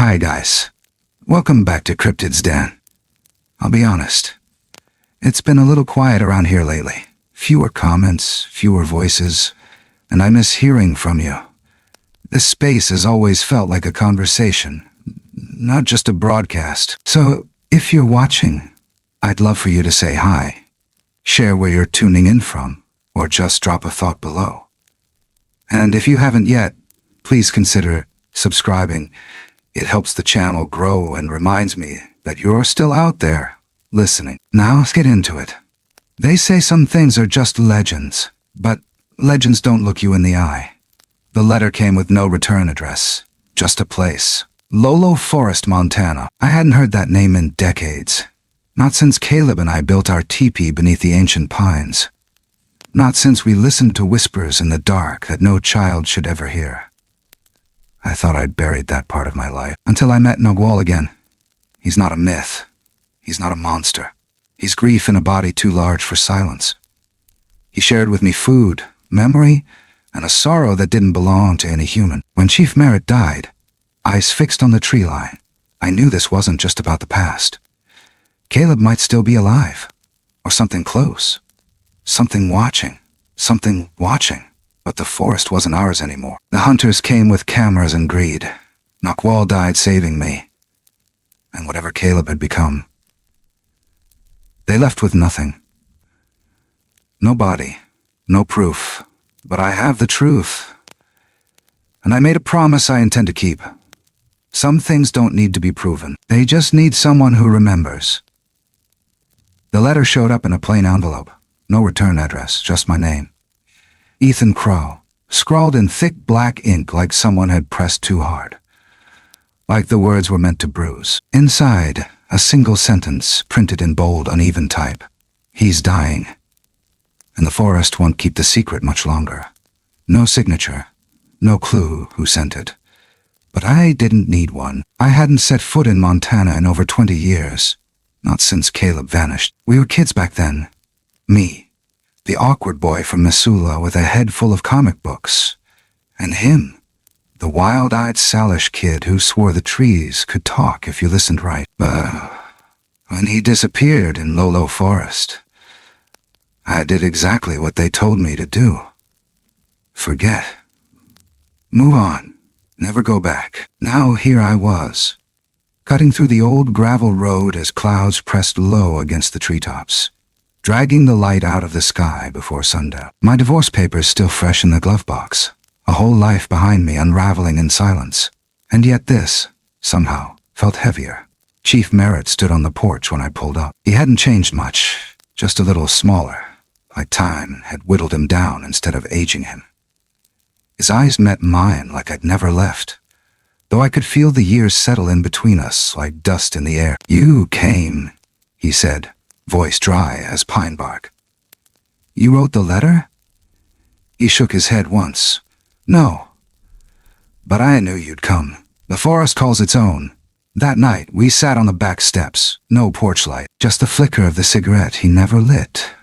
Hi guys. Welcome back to CRYPTID'S Den. I'll be honest. It's been a little quiet around here lately. Fewer comments, fewer voices, and I miss hearing from you. This space has always felt like a conversation, not just a broadcast. So, if you're watching, I'd love for you to say hi, share where you're tuning in from, or just drop a thought below. And if you haven't yet, please consider subscribing. It helps the channel grow and reminds me that you're still out there, listening. Now let's get into it. They say some things are just legends, but legends don't look you in the eye. The letter came with no return address, just a place. Lolo Forest, Montana. I hadn't heard that name in decades. Not since Caleb and I built our teepee beneath the ancient pines. Not since we listened to whispers in the dark that no child should ever hear. I thought I'd buried that part of my life, until I met Nagual again. He's not a myth. He's not a monster. He's grief in a body too large for silence. He shared with me food, memory, and a sorrow that didn't belong to any human. When Chief Merritt died, eyes fixed on the tree line, I knew this wasn't just about the past. Caleb might still be alive, or something close. Something watching. But the forest wasn't ours anymore. The hunters came with cameras and greed. Nagual died saving me, and whatever Caleb had become. They left with nothing. No body, no proof, but I have the truth. And I made a promise I intend to keep. Some things don't need to be proven. They just need someone who remembers. The letter showed up in a plain envelope. No return address, just my name. Ethan Crow, scrawled in thick black ink like someone had pressed too hard. Like the words were meant to bruise. Inside, a single sentence printed in bold, uneven type. He's dying. And the forest won't keep the secret much longer. No signature, no clue who sent it. But I didn't need one. I hadn't set foot in Montana in over 20 years. Not since Caleb vanished. We were kids back then. Me, the awkward boy from Missoula with a head full of comic books. And him, the wild-eyed Salish kid who swore the trees could talk if you listened right. But when he disappeared in Lolo Forest, I did exactly what they told me to do. Forget. Move on. Never go back. Now here I was, cutting through the old gravel road as clouds pressed low against the treetops, dragging the light out of the sky before sundown. My divorce papers still fresh in the glove box, a whole life behind me unraveling in silence. And yet this, somehow, felt heavier. Chief Merritt stood on the porch when I pulled up. He hadn't changed much, just a little smaller, like time had whittled him down instead of aging him. His eyes met mine like I'd never left, though I could feel the years settle in between us like dust in the air. "You came," he said, voice dry as pine bark. "You wrote the letter?" He shook his head once. "No. But I knew you'd come. The forest calls its own." That night, we sat on the back steps, no porch light, just the flicker of the cigarette he never lit.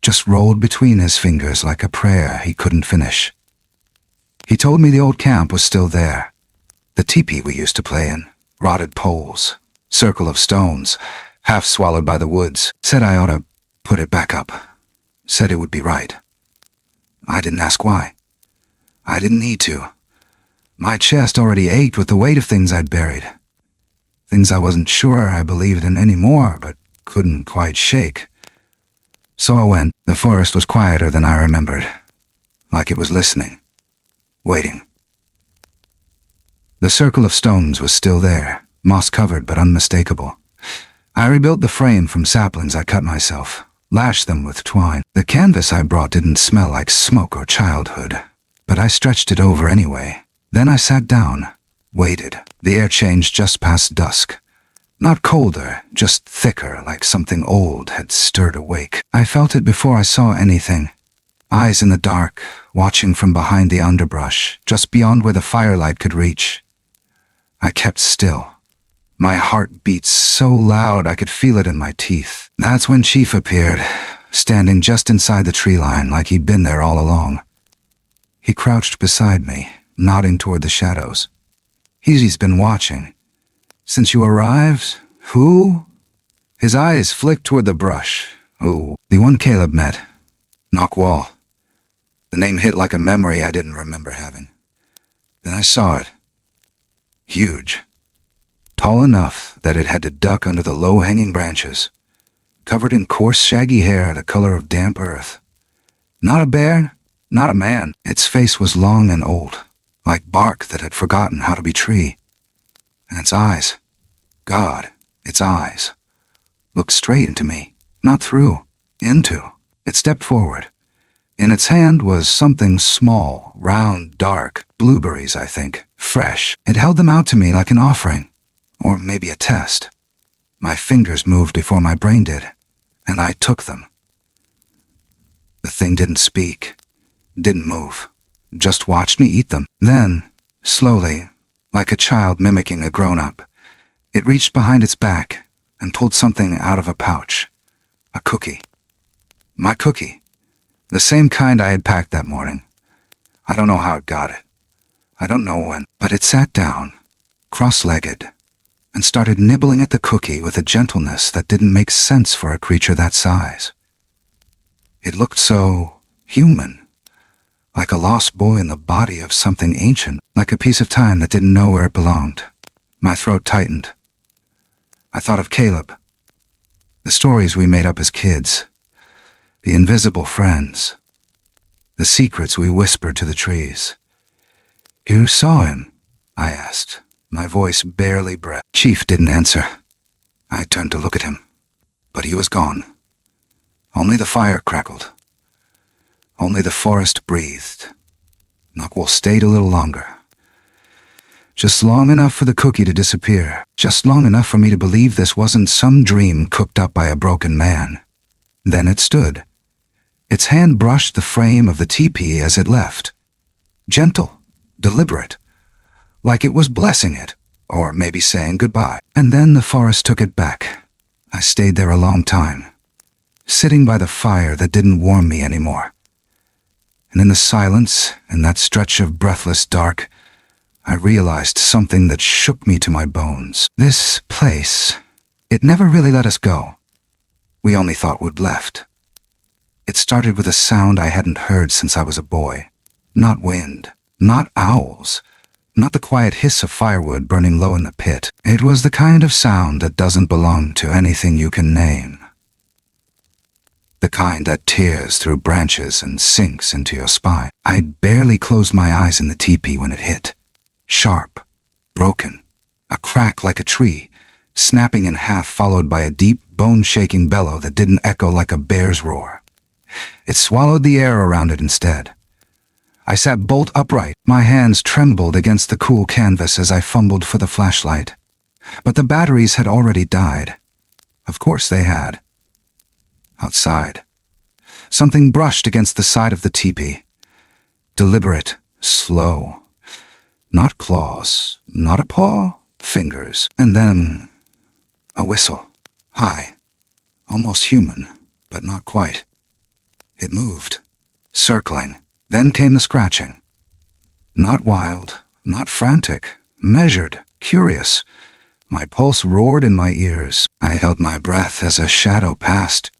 Just rolled between his fingers like a prayer he couldn't finish. He told me the old camp was still there. The teepee we used to play in, rotted poles, circle of stones, half swallowed by the woods. Said I ought to put it back up. Said it would be right. I didn't ask why. I didn't need to. My chest already ached with the weight of things I'd buried. Things I wasn't sure I believed in anymore, but couldn't quite shake. So I went. The forest was quieter than I remembered. Like it was listening. Waiting. The circle of stones was still there, moss-covered but unmistakable. I rebuilt the frame from saplings I cut myself, lashed them with twine. The canvas I brought didn't smell like smoke or childhood, but I stretched it over anyway. Then I sat down, waited. The air changed just past dusk. Not colder, just thicker, like something old had stirred awake. I felt it before I saw anything. Eyes in the dark, watching from behind the underbrush, just beyond where the firelight could reach. I kept still. My heart beat so loud I could feel it in my teeth. That's when Chief appeared, standing just inside the tree line like he'd been there all along. He crouched beside me, nodding toward the shadows. He's been watching, Since you arrived? Who? His eyes flicked toward the brush. Oh, the one Caleb met. Knockwall. The name hit like a memory I didn't remember having. Then I saw it. Huge. Tall enough that it had to duck under the low-hanging branches. Covered in coarse, shaggy hair the color of damp earth. Not a bear, not a man. Its face was long and old, like bark that had forgotten how to be tree. And its eyes, God, its eyes, looked straight into me, not through, into. It stepped forward. In its hand was something small, round, dark, blueberries, I think, fresh. It held them out to me like an offering, or maybe a test. My fingers moved before my brain did, and I took them. The thing didn't speak, didn't move, just watched me eat them. Then, slowly, like a child mimicking a grown-up, it reached behind its back and pulled something out of a pouch. A cookie. My cookie. The same kind I had packed that morning. I don't know how it got it. I don't know when, but it sat down, cross-legged, and started nibbling at the cookie with a gentleness that didn't make sense for a creature that size. It looked so human, like a lost boy in the body of something ancient, like a piece of time that didn't know where it belonged. My throat tightened. I thought of Caleb, the stories we made up as kids, the invisible friends, the secrets we whispered to the trees. "You saw him?" I asked, my voice barely breath. Chief didn't answer. I turned to look at him, but he was gone. Only the fire crackled. Only the forest breathed. Knockwall stayed a little longer. Just long enough for the cookie to disappear. Just long enough for me to believe this wasn't some dream cooked up by a broken man. Then it stood. Its hand brushed the frame of the teepee as it left. Gentle, deliberate, like it was blessing it, or maybe saying goodbye. And then the forest took it back. I stayed there a long time, sitting by the fire that didn't warm me anymore. And in the silence, in that stretch of breathless dark, I realized something that shook me to my bones. This place, it never really let us go. We only thought we'd left. It started with a sound I hadn't heard since I was a boy. Not wind, not owls, not the quiet hiss of firewood burning low in the pit. It was the kind of sound that doesn't belong to anything you can name. The kind that tears through branches and sinks into your spine. I'd barely closed my eyes in the teepee when it hit. Sharp, broken, a crack like a tree, snapping in half followed by a deep, bone-shaking bellow that didn't echo like a bear's roar. It swallowed the air around it instead. I sat bolt upright. My hands trembled against the cool canvas as I fumbled for the flashlight. But the batteries had already died. Of course they had. Outside, something brushed against the side of the teepee. Deliberate, slow. Not claws, not a paw, fingers. And then a whistle. High, almost human, but not quite. It moved, circling. Then came the scratching. Not wild, not frantic, measured, curious. My pulse roared in my ears. I held my breath as a shadow passed.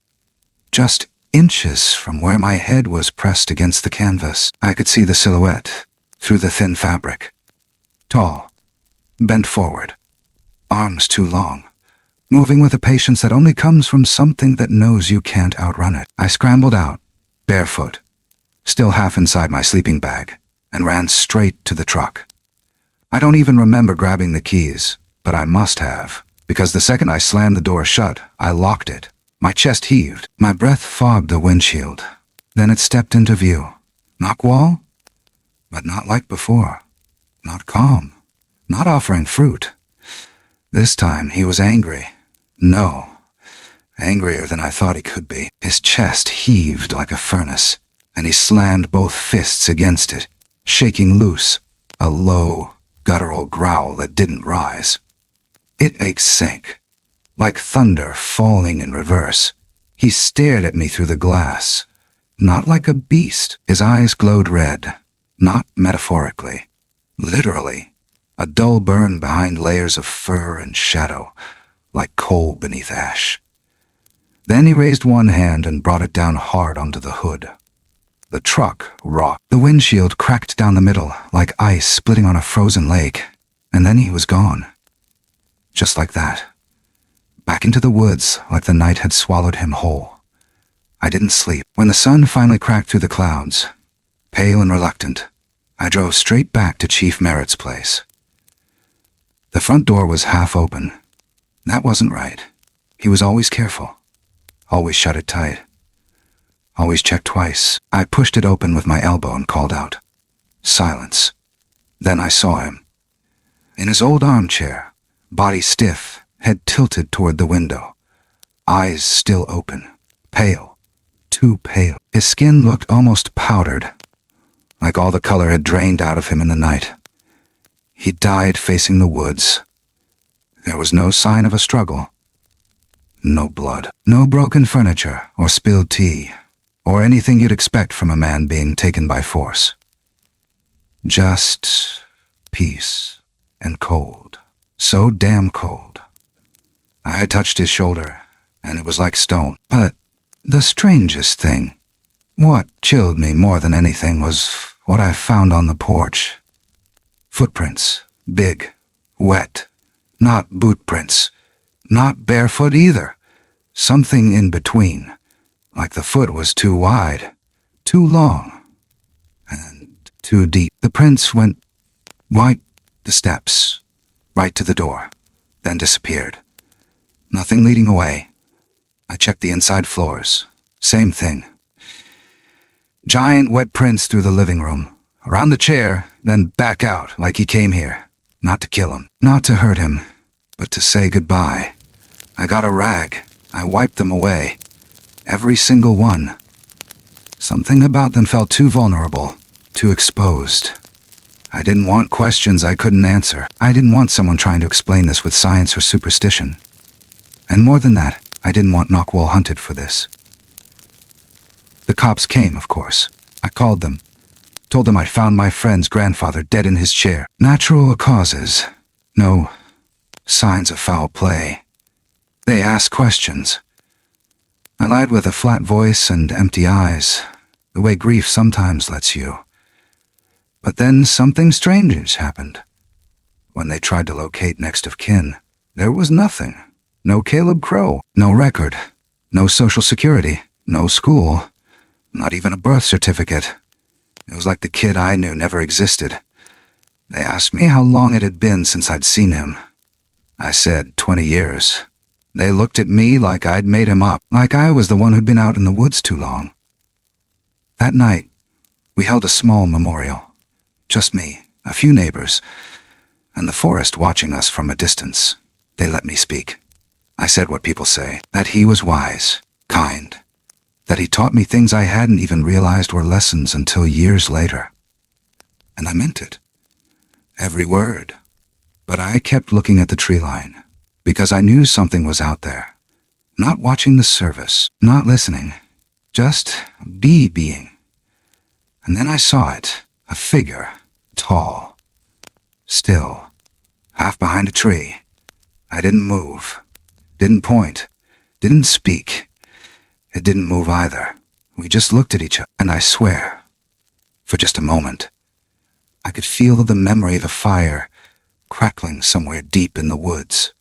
Just inches from where my head was pressed against the canvas, I could see the silhouette through the thin fabric. Tall, bent forward, arms too long, moving with a patience that only comes from something that knows you can't outrun it. I scrambled out, barefoot, still half inside my sleeping bag, and ran straight to the truck. I don't even remember grabbing the keys, but I must have, because the second I slammed the door shut, I locked it. My chest heaved. My breath fogged the windshield. Then it stepped into view. Knockwall? But not like before. Not calm. Not offering fruit. This time he was angry. No. Angrier than I thought he could be. His chest heaved like a furnace, and he slammed both fists against it, shaking loose, a low, guttural growl that didn't rise. It sank, like thunder falling in reverse. He stared at me through the glass, not like a beast. His eyes glowed red, not metaphorically, literally. a dull burn behind layers of fur and shadow, like coal beneath ash. Then he raised one hand and brought it down hard onto the hood. The truck rocked. The windshield cracked down the middle, like ice splitting on a frozen lake, and then he was gone. Just like that. Back into the woods, like the night had swallowed him whole. I didn't sleep. When the sun finally cracked through the clouds, pale and reluctant, I drove straight back to Chief Merritt's place. The front door was half open. That wasn't right. He was always careful. Always shut it tight. Always checked twice. I pushed it open with my elbow and called out. Silence. Then I saw him. In his old armchair, body stiff, head tilted toward the window. Eyes still open. Pale. Too pale. His skin looked almost powdered, like all the color had drained out of him in the night. He died facing the woods. There was no sign of a struggle. No blood. No broken furniture or spilled tea, or anything you'd expect from a man being taken by force. Just peace and cold. So damn cold. I had touched his shoulder, and it was like stone. But the strangest thing, what chilled me more than anything, was what I found on the porch. Footprints. Big. Wet. Not boot prints. Not barefoot either. Something in between. Like the foot was too wide, too long, and too deep. The prints went right the steps, right to the door, then disappeared. Nothing leading away. I checked the inside floors. Same thing. Giant wet prints through the living room, around the chair, then back out like he came here. Not to kill him, not to hurt him, but to say goodbye. I got a rag. I wiped them away. Every single one. Something about them felt too vulnerable, too exposed. I didn't want questions I couldn't answer. I didn't want someone trying to explain this with science or superstition. And more than that, I didn't want Knockwall hunted for this. The cops came, of course. I called them. Told them I found my friend's grandfather dead in his chair. Natural causes. No signs of foul play. They asked questions. I lied with a flat voice and empty eyes, the way grief sometimes lets you. But then something strange happened. When they tried to locate next of kin, there was nothing. No Caleb Crow, no record, no social security, no school, not even a birth certificate. It was like the kid I knew never existed. They asked me how long it had been since I'd seen him. I said 20 years. They looked at me like I'd made him up, like I was the one who'd been out in the woods too long. That night, we held a small memorial. Just me, a few neighbors, and the forest watching us from a distance. They let me speak. I said what people say, that he was wise, kind, that he taught me things I hadn't even realized were lessons until years later. And I meant it. Every word. But I kept looking at the tree line, because I knew something was out there. Not watching the service, not listening, just being. And then I saw it, a figure, tall, still, half behind a tree. I didn't move, didn't point, didn't speak. It didn't move either. We just looked at each other, and I swear, for just a moment, I could feel the memory of a fire crackling somewhere deep in the woods.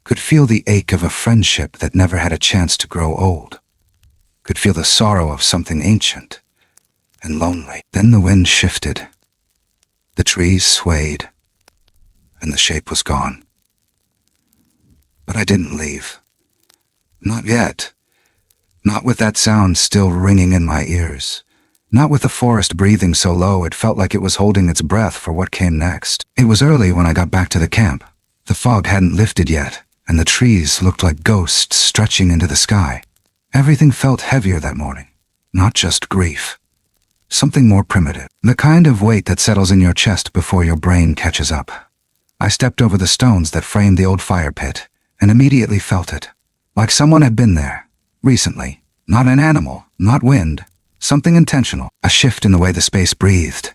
Could feel the ache of a friendship that never had a chance to grow old. Could feel the sorrow of something ancient and lonely. Then the wind shifted. The trees swayed, and the shape was gone. But I didn't leave. Not yet. Not with that sound still ringing in my ears. Not with the forest breathing so low it felt like it was holding its breath for what came next. It was early when I got back to the camp. The fog hadn't lifted yet, and the trees looked like ghosts stretching into the sky. Everything felt heavier that morning. Not just grief. Something more primitive. The kind of weight that settles in your chest before your brain catches up. I stepped over the stones that framed the old fire pit, and immediately felt it. Like someone had been there. Recently. Not an animal, not wind. Something intentional. A shift in the way the space breathed.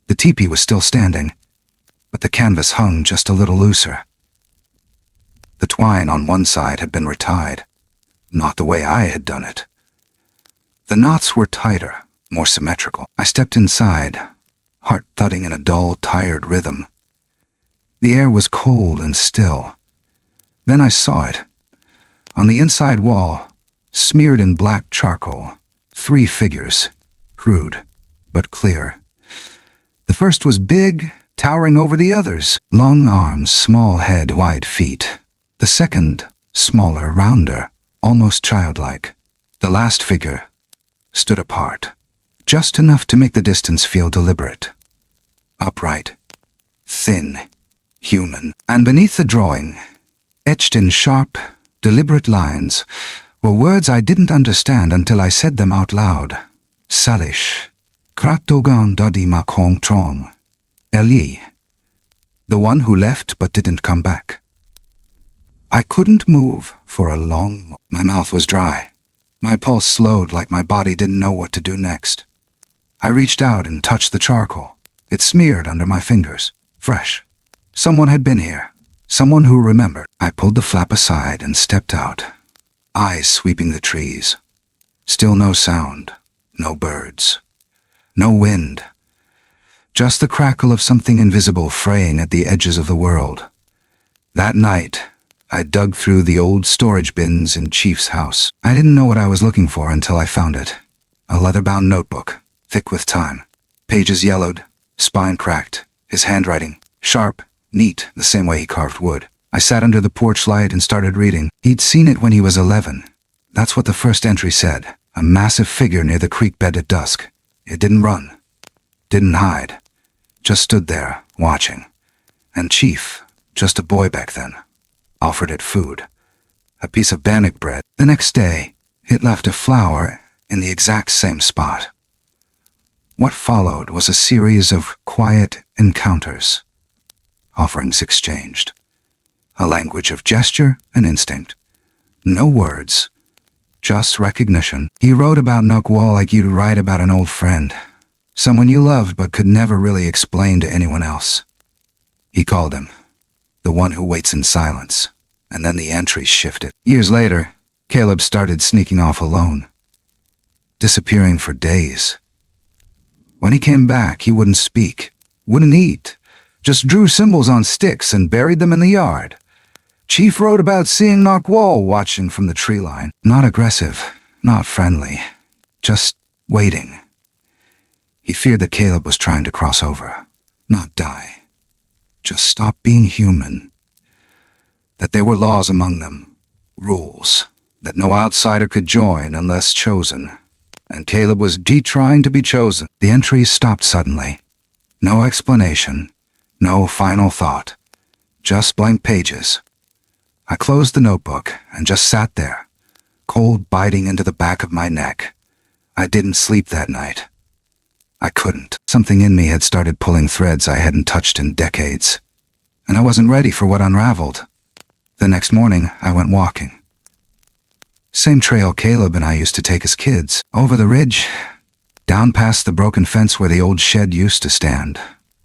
The teepee was still standing. but the canvas hung just a little looser. The twine on one side had been retied, not the way I had done it. The knots were tighter, more symmetrical. I stepped inside, heart thudding in a dull, tired rhythm. The air was cold and still. Then I saw it. On the inside wall, smeared in black charcoal, 3 figures, crude but clear. The first was big, towering over the others, long arms, small head, wide feet. The second, smaller, rounder, almost childlike. The last figure stood apart, just enough to make the distance feel deliberate. Upright, thin, human. And beneath the drawing, etched in sharp, deliberate lines, were words I didn't understand until I said them out loud. Salish, Kratogan dadi makong trong, Eli, the one who left but didn't come back. I couldn't move for a long. My mouth was dry. My pulse slowed like my body didn't know what to do next. I reached out and touched the charcoal. It smeared under my fingers, fresh. Someone had been here. Someone who remembered. I pulled the flap aside and stepped out, eyes sweeping the trees. Still no sound, no birds, no wind. Just the crackle of something invisible fraying at the edges of the world. That night, I dug through the old storage bins in Chief's house. I didn't know what I was looking for until I found it. A leather-bound notebook, thick with time. Pages yellowed, spine cracked, his handwriting, sharp, neat, the same way he carved wood. I sat under the porch light and started reading. He'd seen it when he was 11. That's what the first entry said. A massive figure near the creek bed at dusk. It didn't run, didn't hide, just stood there, watching. And Chief, just a boy back then, offered it food. A piece of bannock bread. The next day, it left a flower in the exact same spot. What followed was a series of quiet encounters. Offerings exchanged. A language of gesture and instinct. No words, just recognition. He wrote about Nukwal like you'd write about an old friend. Someone you loved but could never really explain to anyone else. He called him the one who waits in silence. And then the entries shifted. Years later, Caleb started sneaking off alone, disappearing for days. When he came back, he wouldn't speak, wouldn't eat, just drew symbols on sticks and buried them in the yard. Chief wrote about seeing Nukwal watching from the tree line. Not aggressive, not friendly, just waiting. He feared that Caleb was trying to cross over, not die. Just stop being human. That there were laws among them, rules, that no outsider could join unless chosen. And Caleb was trying to be chosen. The entries stopped suddenly. No explanation, no final thought, just blank pages. I closed the notebook and just sat there, cold biting into the back of my neck. I didn't sleep that night. I couldn't. Something in me had started pulling threads I hadn't touched in decades, and I wasn't ready for what unraveled. The next morning, I went walking. Same trail Caleb and I used to take as kids, over the ridge, down past the broken fence where the old shed used to stand,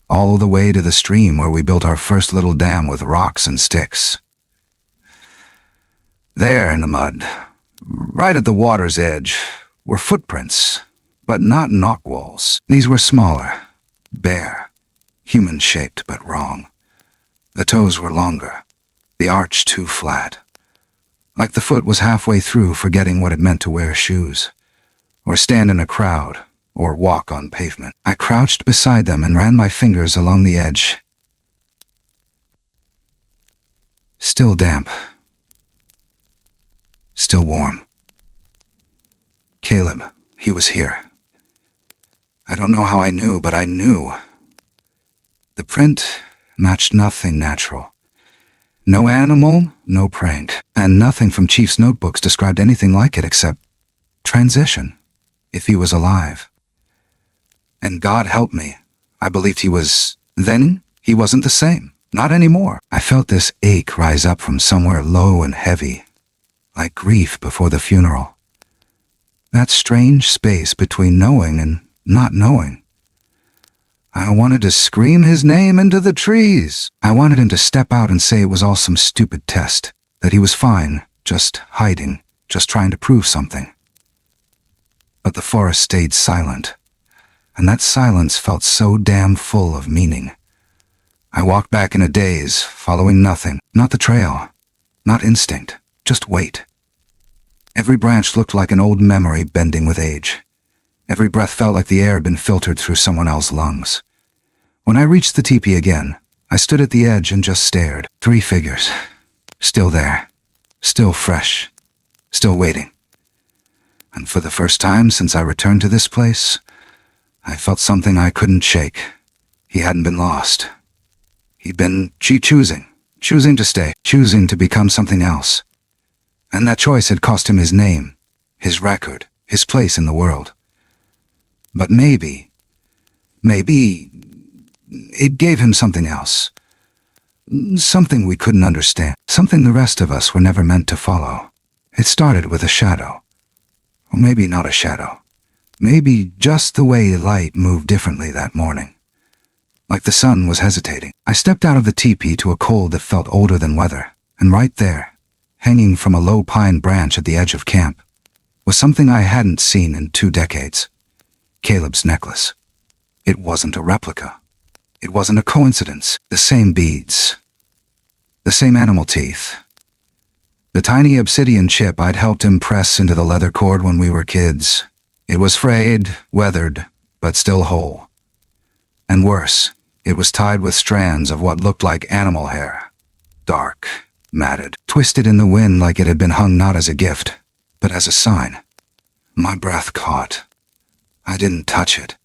all the way to the stream where we built our first little dam with rocks and sticks. There in the mud, right at the water's edge, were footprints, but not Nukwal's. These were smaller, bare, human-shaped but wrong. The toes were longer, the arch too flat. Like the foot was halfway through forgetting what it meant to wear shoes, or stand in a crowd, or walk on pavement. I crouched beside them and ran my fingers along the edge. Still damp. Still warm. Caleb, he was here. I don't know how I knew, but I knew. The print matched nothing natural. No animal, no prank, and nothing from Chief's notebooks described anything like it except transition, if he was alive. And God help me, I believed he was. Then he wasn't the same, not anymore. I felt this ache rise up from somewhere low and heavy, like grief before the funeral. That strange space between knowing and not knowing. I wanted to scream his name into the trees. I wanted him to step out and say it was all some stupid test, that he was fine, just hiding, just trying to prove something. But the forest stayed silent, and that silence felt so damn full of meaning. I walked back in a daze, following nothing, not the trail, not instinct, just weight. Every branch looked like an old memory bending with age. Every breath felt like the air had been filtered through someone else's lungs. When I reached the teepee again, I stood at the edge and just stared. 3 figures. Still there. Still fresh. Still waiting. And for the first time since I returned to this place, I felt something I couldn't shake. He hadn't been lost. He'd been choosing to stay, choosing to become something else. And that choice had cost him his name, his record, his place in the world. But maybe it gave him something else. Something we couldn't understand. Something the rest of us were never meant to follow. It started with a shadow. Or maybe not a shadow. Maybe just the way light moved differently that morning. Like the sun was hesitating. I stepped out of the teepee to a cold that felt older than weather. And right there, hanging from a low pine branch at the edge of camp, was something I hadn't seen in 2 decades. Caleb's necklace. It wasn't a replica. It wasn't a coincidence. The same beads. The same animal teeth. The tiny obsidian chip I'd helped him press into the leather cord when we were kids. It was frayed, weathered, but still whole. And worse, it was tied with strands of what looked like animal hair. Dark, matted, twisted in the wind like it had been hung not as a gift, but as a sign. My breath caught. I didn't touch it.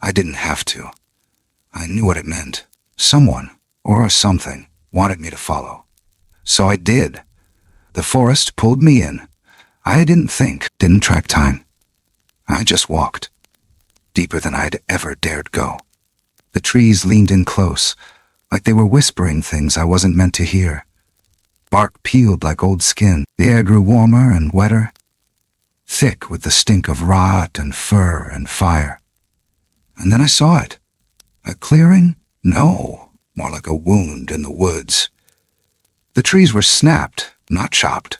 I didn't have to. I knew what it meant. Someone, or something, wanted me to follow. So I did. The forest pulled me in. I didn't think, didn't track time. I just walked. Deeper than I'd ever dared go. The trees leaned in close, like they were whispering things I wasn't meant to hear. Bark peeled like old skin. The air grew warmer and wetter, thick with the stink of rot and fur and fire. And then I saw it. A clearing? No, more like a wound in the woods. The trees were snapped, not chopped.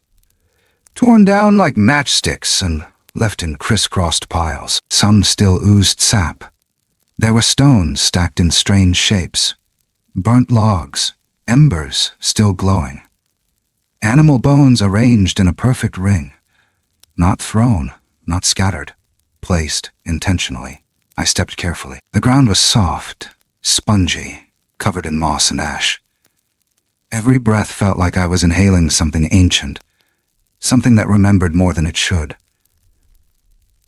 Torn down like matchsticks and left in crisscrossed piles. Some still oozed sap. There were stones stacked in strange shapes. Burnt logs, embers still glowing. Animal bones arranged in a perfect ring. Not thrown, not scattered. Placed intentionally. I stepped carefully. The ground was soft, spongy, covered in moss and ash. Every breath felt like I was inhaling something ancient, something that remembered more than it should.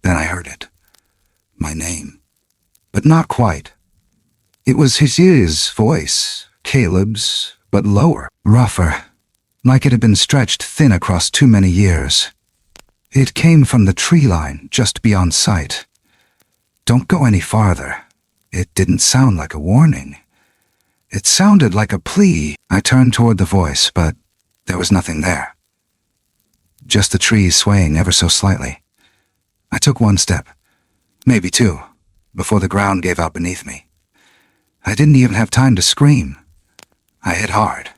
Then I heard it. My name. But not quite. It was his voice, Caleb's, but lower, rougher, like it had been stretched thin across too many years. It came from the tree line just beyond sight. Don't go any farther. It didn't sound like a warning. It sounded like a plea. I turned toward the voice, but there was nothing there. Just the trees swaying ever so slightly. I took 1 step, maybe 2, before the ground gave out beneath me. I didn't even have time to scream. I hit hard.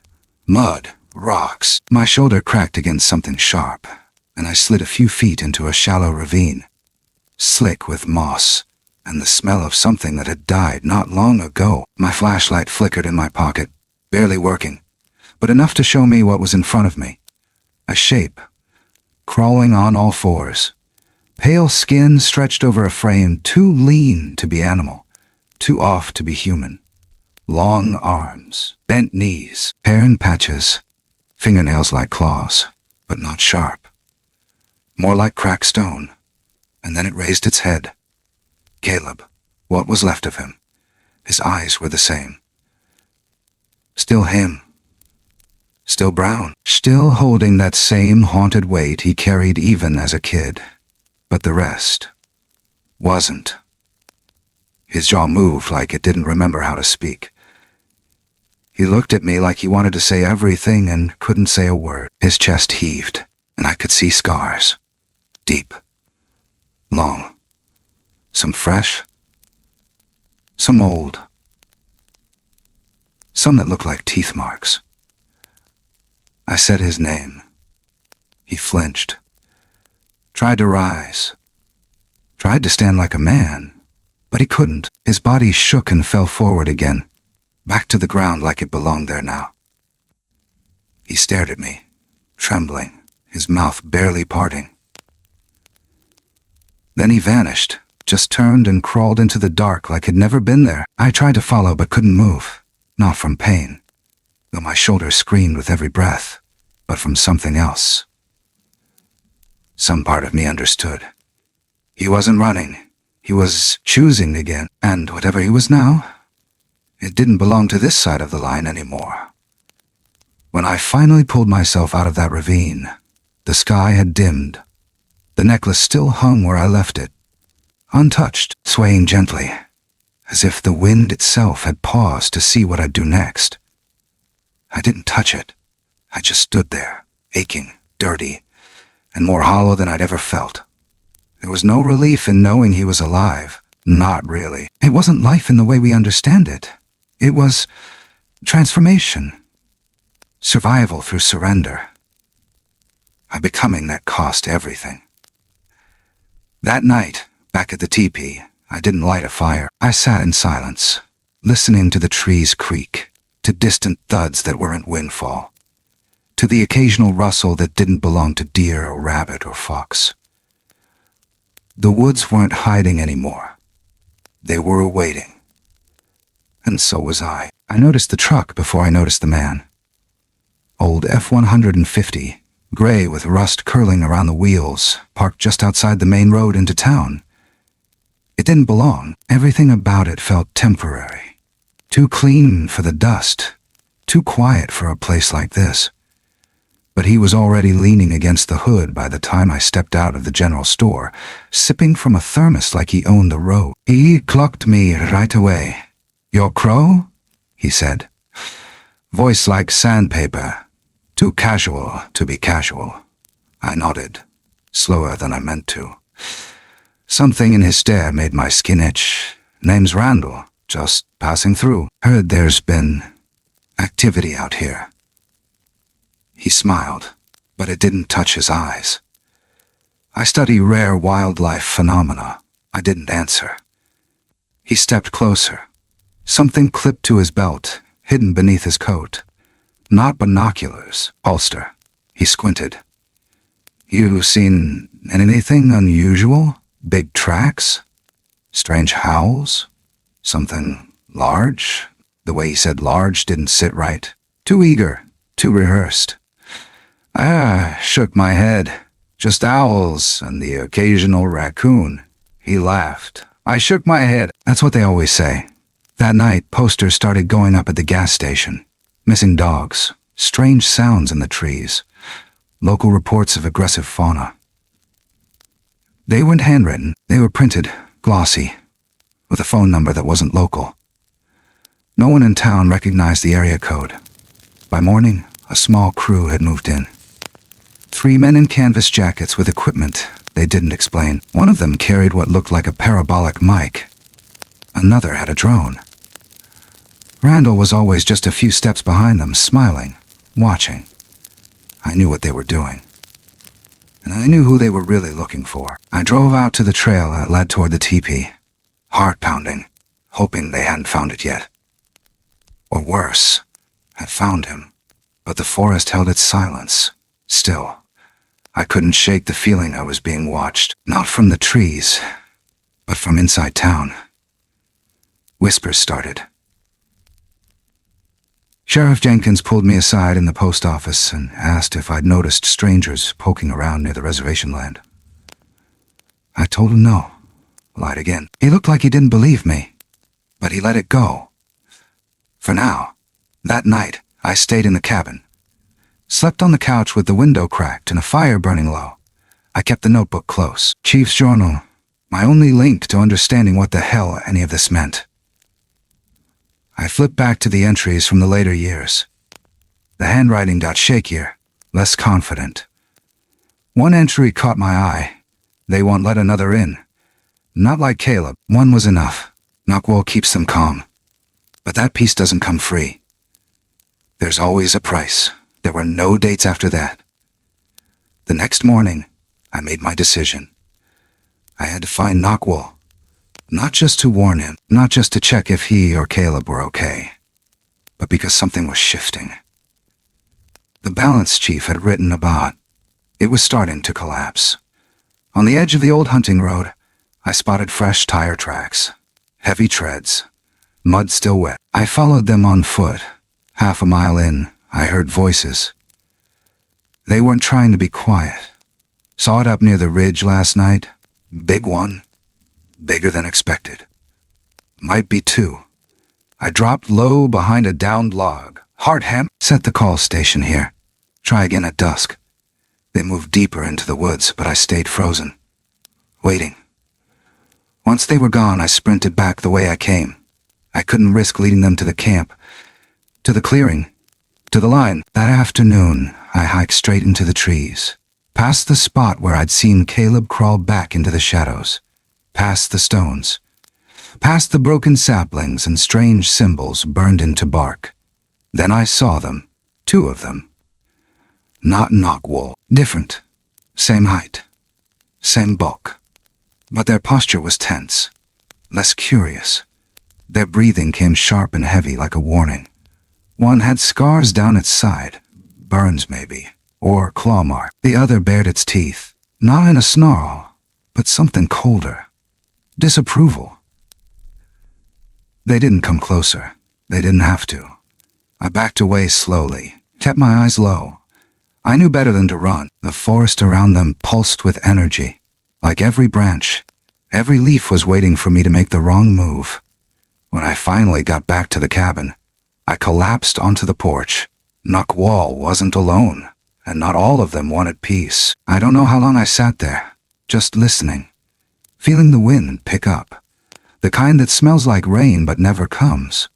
Mud, rocks. My shoulder cracked against something sharp, and I slid a few feet into a shallow ravine, slick with moss, and the smell of something that had died not long ago. My flashlight flickered in my pocket, barely working, but enough to show me what was in front of me. A shape, crawling on all fours. Pale skin stretched over a frame too lean to be animal, too off to be human. Long arms, bent knees, hair in patches, fingernails like claws, but not sharp. More like cracked stone. And then it raised its head. Caleb, what was left of him. His eyes were the same. Still him. Still brown. Still holding that same haunted weight he carried even as a kid. But the rest wasn't. His jaw moved like it didn't remember how to speak. He looked at me like he wanted to say everything and couldn't say a word. His chest heaved, and I could see scars. Deep. Long. Some fresh. Some old. Some that looked like teeth marks. I said his name. He flinched. Tried to rise. Tried to stand like a man, but he couldn't. His body shook and fell forward again, back to the ground like it belonged there now. He stared at me, trembling, his mouth barely parting. Then he vanished, just turned and crawled into the dark like he'd never been there. I tried to follow but couldn't move, not from pain, though my shoulders screamed with every breath, but from something else. Some part of me understood. He wasn't running. He was choosing again, and whatever he was now, it didn't belong to this side of the line anymore. When I finally pulled myself out of that ravine, the sky had dimmed. The necklace still hung where I left it, untouched, swaying gently, as if the wind itself had paused to see what I'd do next. I didn't touch it. I just stood there, aching, dirty, and more hollow than I'd ever felt. There was no relief in knowing he was alive. Not really. It wasn't life in the way we understand it. It was transformation. Survival through surrender. A becoming that cost everything. That night, back at the teepee, I didn't light a fire. I sat in silence, listening to the trees creak, to distant thuds that weren't windfall, to the occasional rustle that didn't belong to deer or rabbit or fox. The woods weren't hiding anymore. They were awaiting. And so was I. I noticed the truck before I noticed the man. Old F-150, gray with rust curling around the wheels, parked just outside the main road into town. It didn't belong. Everything about it felt temporary. Too clean for the dust. Too quiet for a place like this. But he was already leaning against the hood by the time I stepped out of the general store, sipping from a thermos like he owned the road. He clocked me right away. "Your crow?" he said. Voice like sandpaper. Too casual to be casual. I nodded, slower than I meant to. Something in his stare made my skin itch. "Name's Randall, just passing through. Heard there's been activity out here." He smiled, but it didn't touch his eyes. I study rare wildlife phenomena. I didn't answer. He stepped closer. Something clipped to his belt, hidden beneath his coat. Not binoculars, holster. He squinted. "You seen anything unusual? Big tracks? Strange howls? Something large?" The way he said large didn't sit right. Too eager, too rehearsed. I shook my head. "Just owls and the occasional raccoon." He laughed. I shook my head. That's what they always say. That night, posters started going up at the gas station. Missing dogs, strange sounds in the trees, local reports of aggressive fauna. They weren't handwritten. They were printed, glossy, with a phone number that wasn't local. No one in town recognized the area code. By morning, a small crew had moved in. 3 men in canvas jackets with equipment they didn't explain. One of them carried what looked like a parabolic mic. Another had a drone. Randall was always just a few steps behind them, smiling, watching. I knew what they were doing. And I knew who they were really looking for. I drove out to the trail that led toward the teepee, heart pounding, hoping they hadn't found it yet. Or worse, had found him. But the forest held its silence. Still, I couldn't shake the feeling I was being watched, not from the trees, but from inside town. Whispers started. Sheriff Jenkins pulled me aside in the post office and asked if I'd noticed strangers poking around near the reservation land. I told him no. Lied again. He looked like he didn't believe me, but he let it go. For now, that night, I stayed in the cabin. Slept on the couch with the window cracked and a fire burning low. I kept the notebook close. Chief's journal, my only link to understanding what the hell any of this meant. I flipped back to the entries from the later years. The handwriting got shakier, less confident. One entry caught my eye. "They won't let another in." Not like Caleb. One was enough. Knockwall keeps them calm, but that peace doesn't come free. There's always a price. There were no dates after that. The next morning, I made my decision. I had to find Knockwall, not just to warn him, not just to check if he or Caleb were okay, but because something was shifting. The balance chief had written about. It was starting to collapse. On the edge of the old hunting road, I spotted fresh tire tracks, heavy treads, mud still wet. I followed them on foot. Half a mile in, I heard voices. They weren't trying to be quiet. Saw it up near the ridge last night. Big one. Bigger than expected. Might be two. I dropped low behind a downed log. Hardham, set the call station here. Try again at dusk. They moved deeper into the woods, but I stayed frozen, waiting. Once they were gone, I sprinted back the way I came. I couldn't risk leading them to the camp, to the clearing, to the line. That afternoon, I hiked straight into the trees, past the spot where I'd seen Caleb crawl back into the shadows, past the stones, past the broken saplings and strange symbols burned into bark. Then I saw them, two of them. Not Knockwall, different, same height, same bulk, but their posture was tense, less curious. Their breathing came sharp and heavy like a warning. One had scars down its side, burns maybe, or claw mark. The other bared its teeth, not in a snarl, but something colder. Disapproval. They didn't come closer. They didn't have to. I backed away slowly, kept my eyes low. I knew better than to run. The forest around them pulsed with energy. Like every branch, every leaf was waiting for me to make the wrong move. When I finally got back to the cabin, I collapsed onto the porch. Knockwall wasn't alone, and not all of them wanted peace. I don't know how long I sat there, just listening, feeling the wind pick up. The kind that smells like rain but never comes.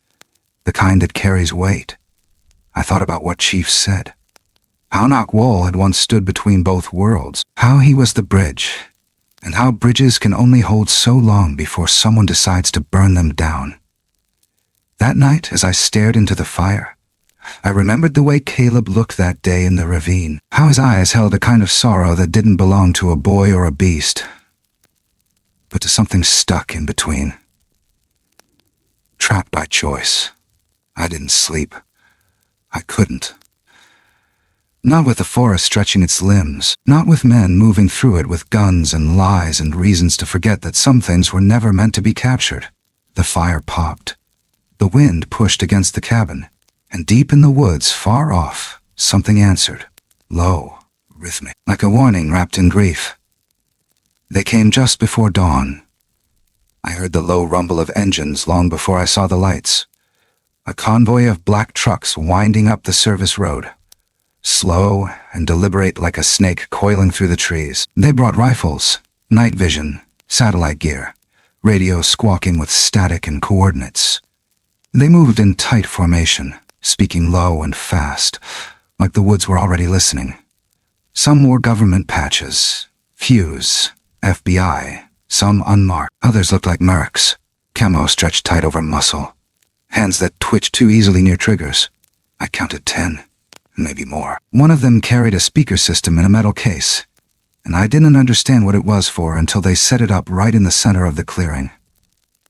The kind that carries weight. I thought about what Chief said. How Knockwall had once stood between both worlds. How he was the bridge. And how bridges can only hold so long before someone decides to burn them down. That night, as I stared into the fire, I remembered the way Caleb looked that day in the ravine. How his eyes held a kind of sorrow that didn't belong to a boy or a beast, but to something stuck in between. Trapped by choice. I didn't sleep. I couldn't. Not with the forest stretching its limbs, not with men moving through it with guns and lies and reasons to forget that some things were never meant to be captured. The fire popped. The wind pushed against the cabin, and deep in the woods, far off, something answered, low, rhythmic, like a warning wrapped in grief. They came just before dawn. I heard the low rumble of engines long before I saw the lights. A convoy of black trucks winding up the service road. Slow and deliberate like a snake coiling through the trees. They brought rifles, night vision, satellite gear, radio squawking with static and coordinates. They moved in tight formation, speaking low and fast, like the woods were already listening. Some wore government patches, Fuse, FBI, some unmarked. Others looked like mercs, camo stretched tight over muscle, hands that twitched too easily near triggers. I counted 10. Maybe more. One of them carried a speaker system in a metal case, and I didn't understand what it was for until they set it up right in the center of the clearing.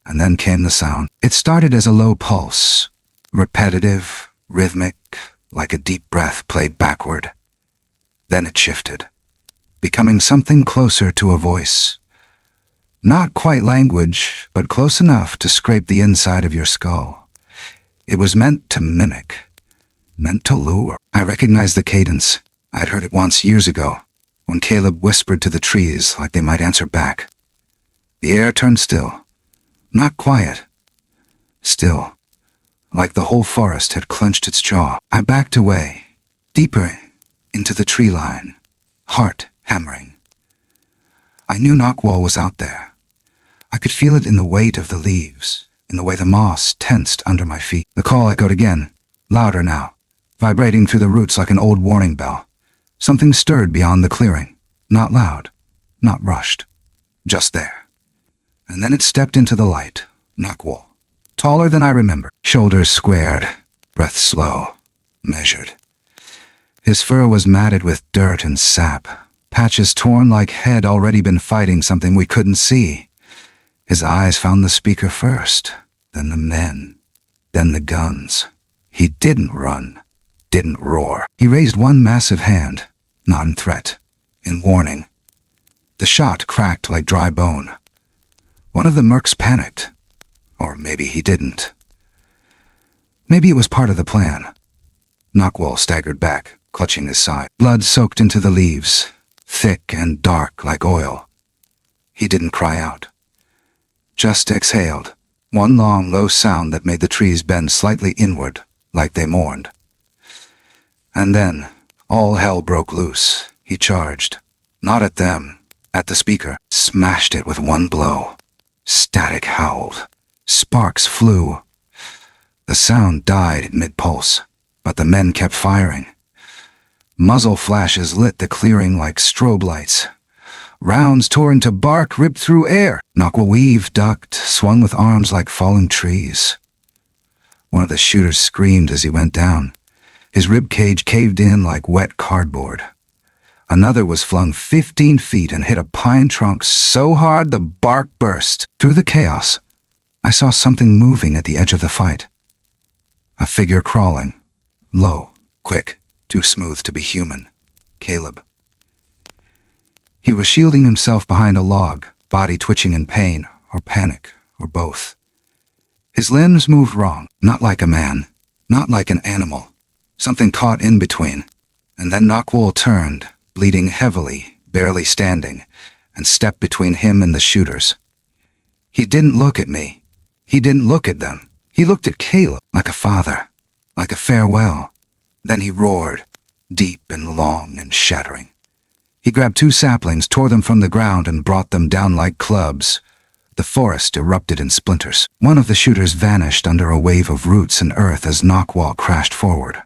And then came the sound. It started as a low pulse, repetitive, rhythmic, like a deep breath played backward. Then it shifted, becoming something closer to a voice. Not quite language, but close enough to scrape the inside of your skull. It was meant to mimic. Meant to lure. I recognized the cadence. I'd heard it once years ago, when Caleb whispered to the trees like they might answer back. The air turned still. Not quiet. Still. Like the whole forest had clenched its jaw. I backed away, deeper into the tree line, heart hammering. I knew Knockwall was out there. I could feel it in the weight of the leaves, in the way the moss tensed under my feet. The call echoed again, louder now, vibrating through the roots like an old warning bell. Something stirred beyond the clearing, not loud, not rushed, just there. And then it stepped into the light, Knockwall. Taller than I remember. Shoulders squared. Breath slow. Measured. His fur was matted with dirt and sap. Patches torn like head already been fighting something we couldn't see. His eyes found the speaker first. Then the men. Then the guns. He didn't run. Didn't roar. He raised one massive hand. Not in threat. In warning. The shot cracked like dry bone. One of the mercs panicked. Or maybe he didn't. Maybe it was part of the plan. Knockwall staggered back, clutching his side. Blood soaked into the leaves, thick and dark like oil. He didn't cry out. Just exhaled. One long, low sound that made the trees bend slightly inward, like they mourned. And then, all hell broke loose. He charged. Not at them. At the speaker. Smashed it with one blow. Static howled. Sparks flew. The sound died mid-pulse, but the men kept firing. Muzzle flashes lit the clearing like strobe lights. Rounds tore into bark, ripped through air. Knockwall weaved, ducked, swung with arms like falling trees. One of the shooters screamed as he went down. His rib cage caved in like wet cardboard. Another was flung 15 feet and hit a pine trunk so hard the bark burst. Through the chaos, I saw something moving at the edge of the fight. A figure crawling. Low, quick, too smooth to be human. Caleb. He was shielding himself behind a log, body twitching in pain, or panic, or both. His limbs moved wrong, not like a man, not like an animal. Something caught in between, and then Knockwall turned, bleeding heavily, barely standing, and stepped between him and the shooters. He didn't look at me. He didn't look at them. He looked at Caleb like a father, like a farewell. Then he roared, deep and long and shattering. He grabbed 2 saplings, tore them from the ground, and brought them down like clubs. The forest erupted in splinters. One of the shooters vanished under a wave of roots and earth as Knockwall crashed forward.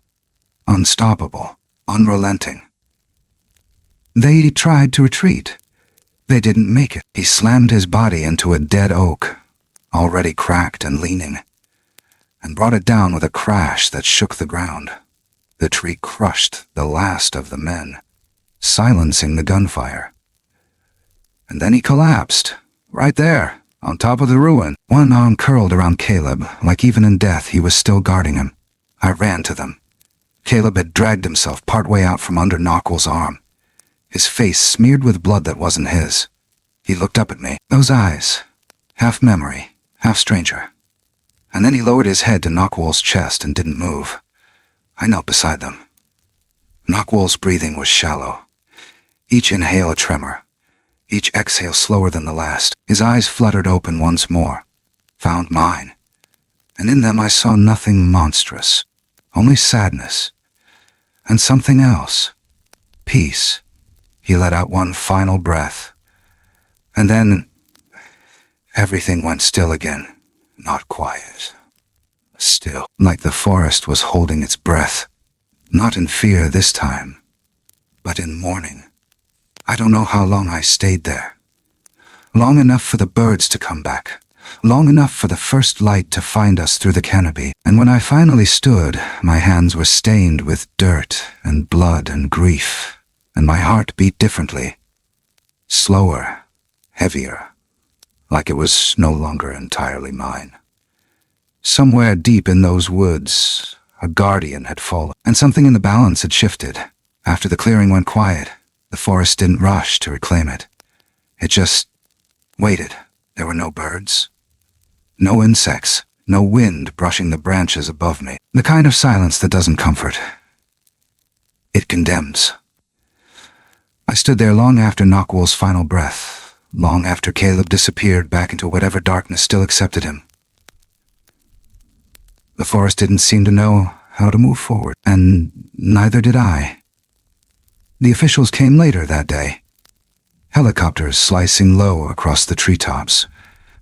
Unstoppable, unrelenting. They tried to retreat. They didn't make it. He slammed his body into a dead oak, already cracked and leaning, and brought it down with a crash that shook the ground. The tree crushed the last of the men, silencing the gunfire. And then he collapsed, right there, on top of the ruin. One arm curled around Caleb, like even in death he was still guarding him. I ran to them. Caleb had dragged himself partway out from under Knockwall's arm, his face smeared with blood that wasn't his. He looked up at me, those eyes, half memory, half stranger. And then he lowered his head to Knockwall's chest and didn't move. I knelt beside them. Knockwall's breathing was shallow. Each inhale a tremor, each exhale slower than the last. His eyes fluttered open once more, found mine, and in them I saw nothing monstrous, only sadness, and something else, peace. He let out one final breath, and then everything went still again. Not quiet. Still, like the forest was holding its breath. Not in fear this time, but in mourning. I don't know how long I stayed there. Long enough for the birds to come back. Long enough for the first light to find us through the canopy. And when I finally stood, my hands were stained with dirt and blood and grief, and my heart beat differently. Slower, heavier, like it was no longer entirely mine. Somewhere deep in those woods, a guardian had fallen, and something in the balance had shifted. After the clearing went quiet, the forest didn't rush to reclaim it. It just waited. There were no birds, no insects, no wind brushing the branches above me. The kind of silence that doesn't comfort. It condemns. I stood there long after Knockwall's final breath, long after Caleb disappeared back into whatever darkness still accepted him. The forest didn't seem to know how to move forward, and neither did I. The officials came later that day. Helicopters slicing low across the treetops,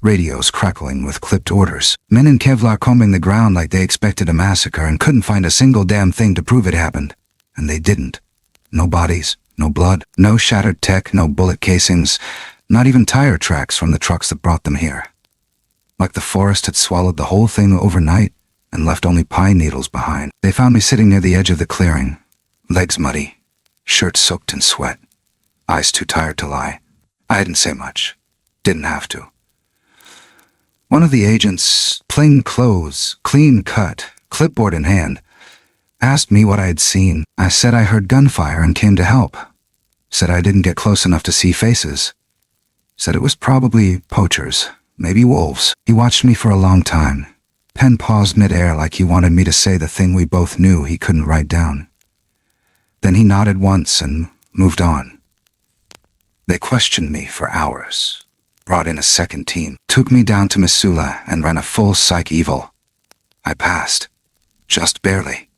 radios crackling with clipped orders, men in Kevlar combing the ground like they expected a massacre and couldn't find a single damn thing to prove it happened. And they didn't. No bodies, no blood, no shattered tech, no bullet casings, not even tire tracks from the trucks that brought them here. like the forest had swallowed the whole thing overnight and left only pine needles behind. They found me sitting near the edge of the clearing, legs muddy, shirt soaked in sweat, eyes too tired to lie. I didn't say much. Didn't have to. One of the agents, plain clothes, clean cut, clipboard in hand, asked me what I had seen. I said I heard gunfire and came to help. Said I didn't get close enough to see faces. Said it was probably poachers, maybe wolves. He watched me for a long time. Pen paused mid-air like he wanted me to say the thing we both knew he couldn't write down. Then he nodded once and moved on. They questioned me for hours, brought in a second team, took me down to Missoula and ran a full psych eval. I passed, just barely,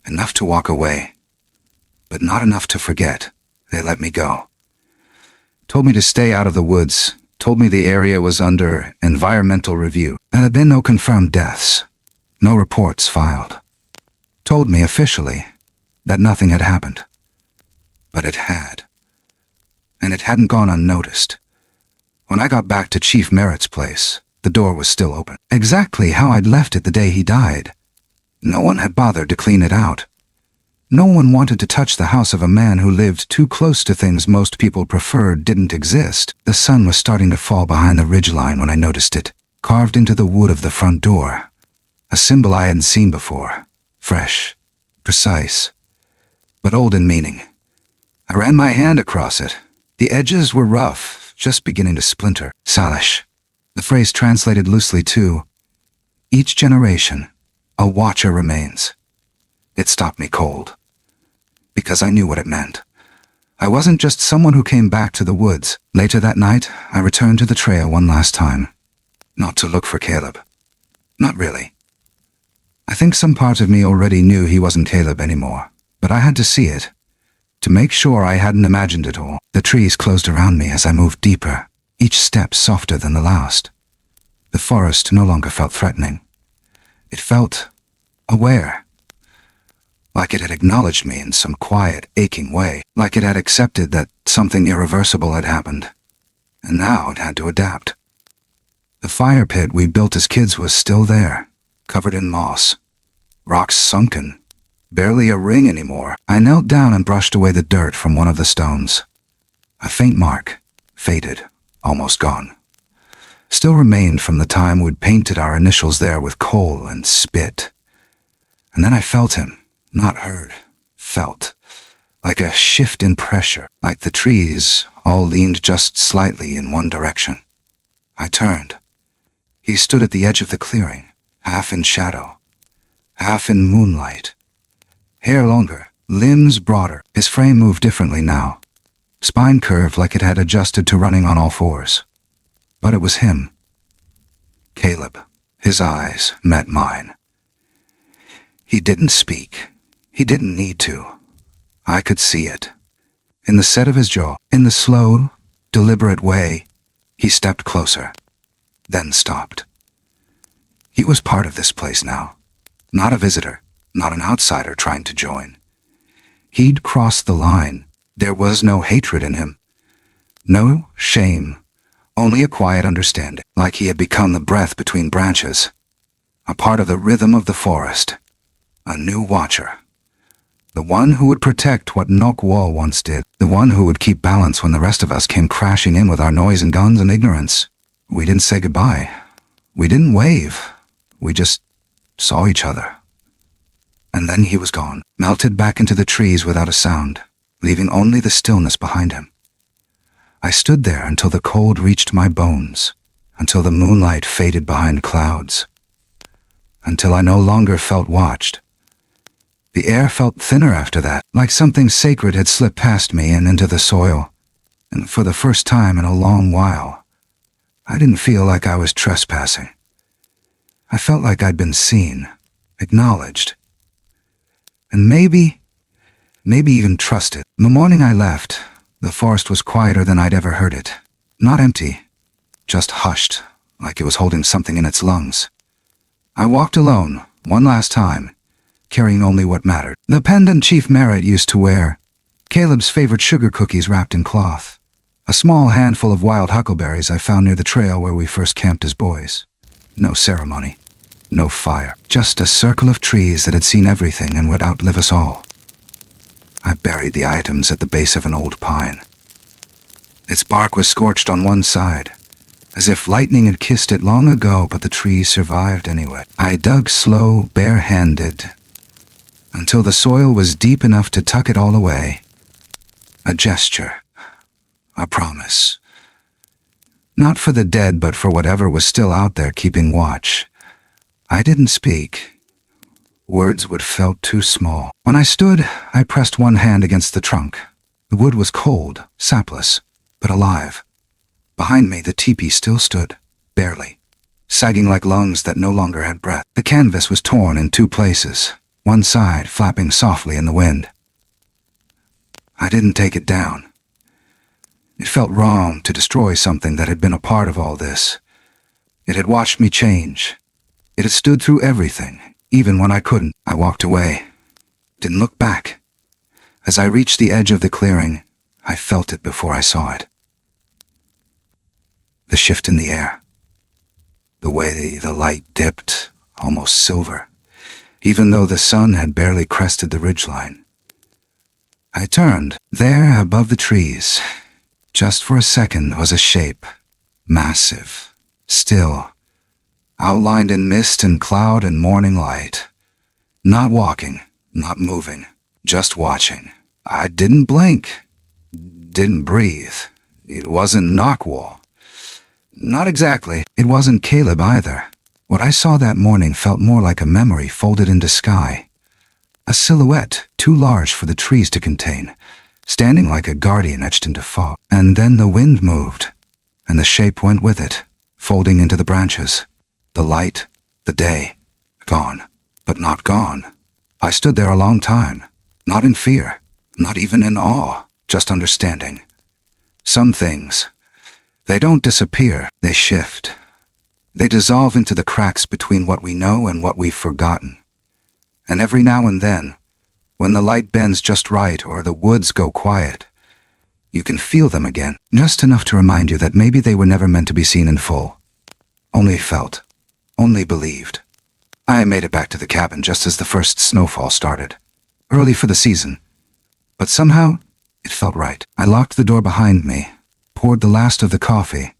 enough to walk away, but not enough to forget. They let me go. Told me to stay out of the woods, told me the area was under environmental review. There had been no confirmed deaths, no reports filed. Told me officially that nothing had happened. But it had. And it hadn't gone unnoticed. When I got back to Chief Merritt's place, the door was still open. Exactly how I'd left it the day he died. No one had bothered to clean it out. No one wanted to touch the house of a man who lived too close to things most people preferred didn't exist. The sun was starting to fall behind the ridgeline when I noticed it, carved into the wood of the front door. A symbol I hadn't seen before. Fresh, precise, but old in meaning. I ran my hand across it. The edges were rough, just beginning to splinter. Salish. The phrase translated loosely to, each generation, a watcher remains. It stopped me cold. Because I knew what it meant. I wasn't just someone who came back to the woods. Later that night, I returned to the trail one last time. Not to look for Caleb. Not really. I think some part of me already knew he wasn't Caleb anymore, but I had to see it. To make sure I hadn't imagined it all. The trees closed around me as I moved deeper, each step softer than the last. The forest no longer felt threatening. It felt aware. Like it had acknowledged me in some quiet, aching way. Like it had accepted that something irreversible had happened. And now it had to adapt. The fire pit we built as kids was still there, covered in moss. Rocks sunken. Barely a ring anymore. I knelt down and brushed away the dirt from one of the stones. A faint mark, faded, almost gone. Still remained from the time we'd painted our initials there with coal and spit. And then I felt him, not heard, felt. Like a shift in pressure, like the trees all leaned just slightly in one direction. I turned. He stood at the edge of the clearing, half in shadow, half in moonlight. Hair longer, limbs broader. His frame moved differently now. Spine curved like it had adjusted to running on all fours. But it was him. Caleb. His eyes met mine. He didn't speak. He didn't need to. I could see it. In the set of his jaw, in the slow, deliberate way, he stepped closer, then stopped. He was part of this place now. Not a visitor. Not an outsider trying to join. He'd crossed the line. There was no hatred in him. No shame. Only a quiet understanding, like he had become the breath between branches. A part of the rhythm of the forest. A new watcher. The one who would protect what Nok Wall once did. The one who would keep balance when the rest of us came crashing in with our noise and guns and ignorance. We didn't say goodbye. We didn't wave. We just saw each other. And then he was gone, melted back into the trees without a sound, leaving only the stillness behind him. I stood there until the cold reached my bones, until the moonlight faded behind clouds, until I no longer felt watched. The air felt thinner after that, like something sacred had slipped past me and into the soil. And for the first time in a long while, I didn't feel like I was trespassing. I felt like I'd been seen, acknowledged, and maybe even trusted. The morning I left, the forest was quieter than I'd ever heard it. Not empty, just hushed, like it was holding something in its lungs. I walked alone, one last time, carrying only what mattered. The pendant Chief Merritt used to wear, Caleb's favorite sugar cookies wrapped in cloth, a small handful of wild huckleberries I found near the trail where we first camped as boys. No ceremony. No fire. Just a circle of trees that had seen everything and would outlive us all. I buried the items at the base of an old pine. Its bark was scorched on one side, as if lightning had kissed it long ago, but the tree survived anyway. I dug slow, bare-handed, until the soil was deep enough to tuck it all away. A gesture. A promise. Not for the dead, but for whatever was still out there keeping watch. I didn't speak. Words would felt too small. When I stood, I pressed one hand against the trunk. The wood was cold, sapless, but alive. Behind me, the teepee still stood, barely, sagging like lungs that no longer had breath. The canvas was torn in two places, one side flapping softly in the wind. I didn't take it down. It felt wrong to destroy something that had been a part of all this. It had watched me change. It had stood through everything, even when I couldn't. I walked away, didn't look back. As I reached the edge of the clearing, I felt it before I saw it. The shift in the air. The way the light dipped, almost silver, even though the sun had barely crested the ridgeline. I turned. There, above the trees, just for a second, was a shape. Massive. Still. Outlined in mist and cloud and morning light. Not walking, not moving, just watching. I didn't blink. Didn't breathe. It wasn't Knockwall. Not exactly. It wasn't Caleb either. What I saw that morning felt more like a memory folded into sky. A silhouette too large for the trees to contain, standing like a guardian etched into fog. And then the wind moved, and the shape went with it, folding into the branches. The light, the day, gone, but not gone. I stood there a long time, not in fear, not even in awe, just understanding. Some things, they don't disappear, they shift. They dissolve into the cracks between what we know and what we've forgotten. And every now and then, when the light bends just right or the woods go quiet, you can feel them again, just enough to remind you that maybe they were never meant to be seen in full. Only felt, only believed. I made it back to the cabin just as the first snowfall started, early for the season. But somehow, it felt right. I locked the door behind me, poured the last of the coffee,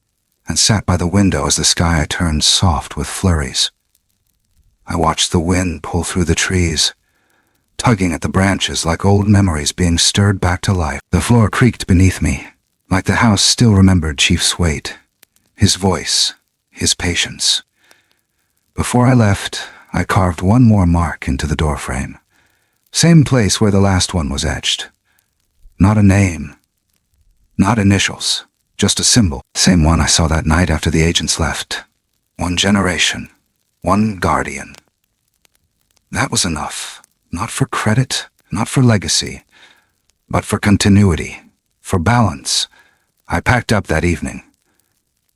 and sat by the window as the sky turned soft with flurries. I watched the wind pull through the trees, tugging at the branches like old memories being stirred back to life. The floor creaked beneath me, like the house still remembered Chief's weight, his voice, his patience. Before I left, I carved one more mark into the doorframe. Same place where the last one was etched. Not a name, not initials, just a symbol. Same one I saw that night after the agents left. One generation, one guardian. That was enough. Not for credit, not for legacy, but for continuity, for balance. I packed up that evening.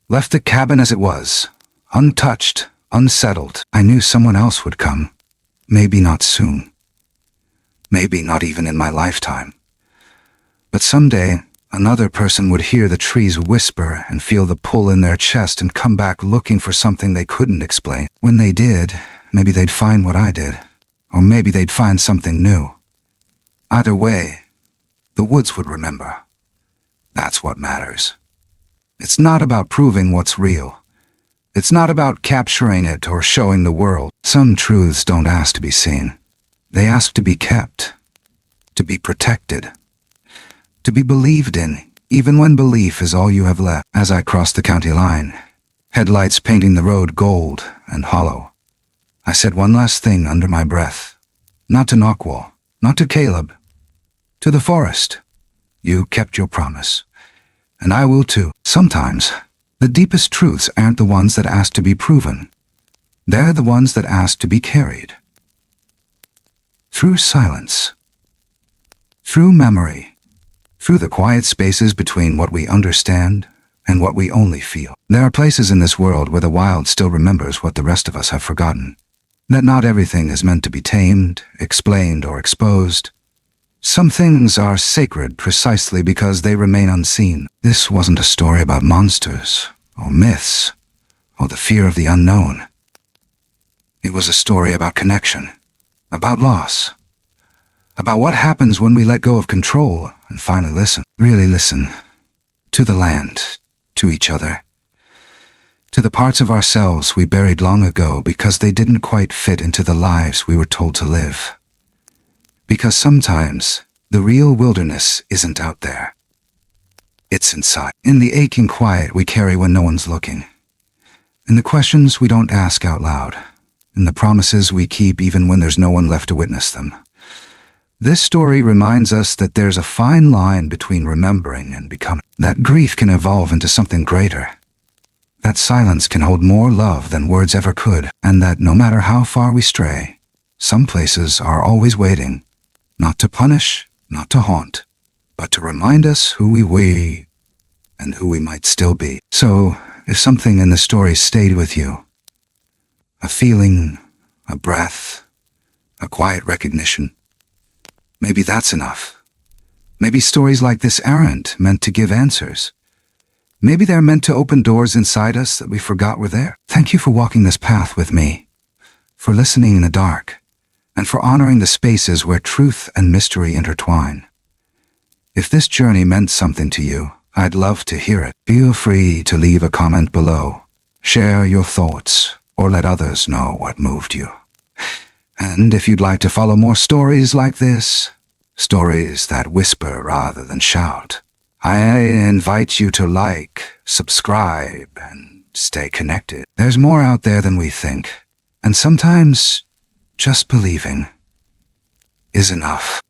Left the cabin as it was, untouched, unsettled. I knew someone else would come. Maybe not soon. Maybe not even in my lifetime. But someday, another person would hear the trees whisper and feel the pull in their chest and come back looking for something they couldn't explain. When they did, maybe they'd find what I did. Or maybe they'd find something new. Either way, the woods would remember. That's what matters. It's not about proving what's real. It's not about capturing it or showing the world. Some truths don't ask to be seen. They ask to be kept, to be protected, to be believed in, even when belief is all you have left. As I crossed the county line, headlights painting the road gold and hollow, I said one last thing under my breath. Not to Knockwall, not to Caleb, to the forest. You kept your promise, and I will too. Sometimes, the deepest truths aren't the ones that ask to be proven. They're the ones that ask to be carried. Through silence, through memory, through the quiet spaces between what we understand and what we only feel. There are places in this world where the wild still remembers what the rest of us have forgotten. That not everything is meant to be tamed, explained, or exposed. Some things are sacred precisely because they remain unseen. This wasn't a story about monsters, or myths, or the fear of the unknown. It was a story about connection, about loss, about what happens when we let go of control and finally listen, really listen, to the land, to each other, to the parts of ourselves we buried long ago because they didn't quite fit into the lives we were told to live. Because sometimes the real wilderness isn't out there. It's inside, in the aching quiet we carry when no one's looking, in the questions we don't ask out loud, in the promises we keep even when there's no one left to witness them. This story reminds us that there's a fine line between remembering and becoming, that grief can evolve into something greater, that silence can hold more love than words ever could, and that no matter how far we stray, some places are always waiting, not to punish, not to haunt, but to remind us who we were and who we might still be. So, if something in the story stayed with you, a feeling, a breath, a quiet recognition, maybe that's enough. Maybe stories like this aren't meant to give answers. Maybe they're meant to open doors inside us that we forgot were there. Thank you for walking this path with me, for listening in the dark, and for honoring the spaces where truth and mystery intertwine. If this journey meant something to you, I'd love to hear it. Feel free to leave a comment below, share your thoughts, or let others know what moved you. And if you'd like to follow more stories like this, stories that whisper rather than shout, I invite you to like, subscribe, and stay connected. There's more out there than we think, and sometimes just believing is enough.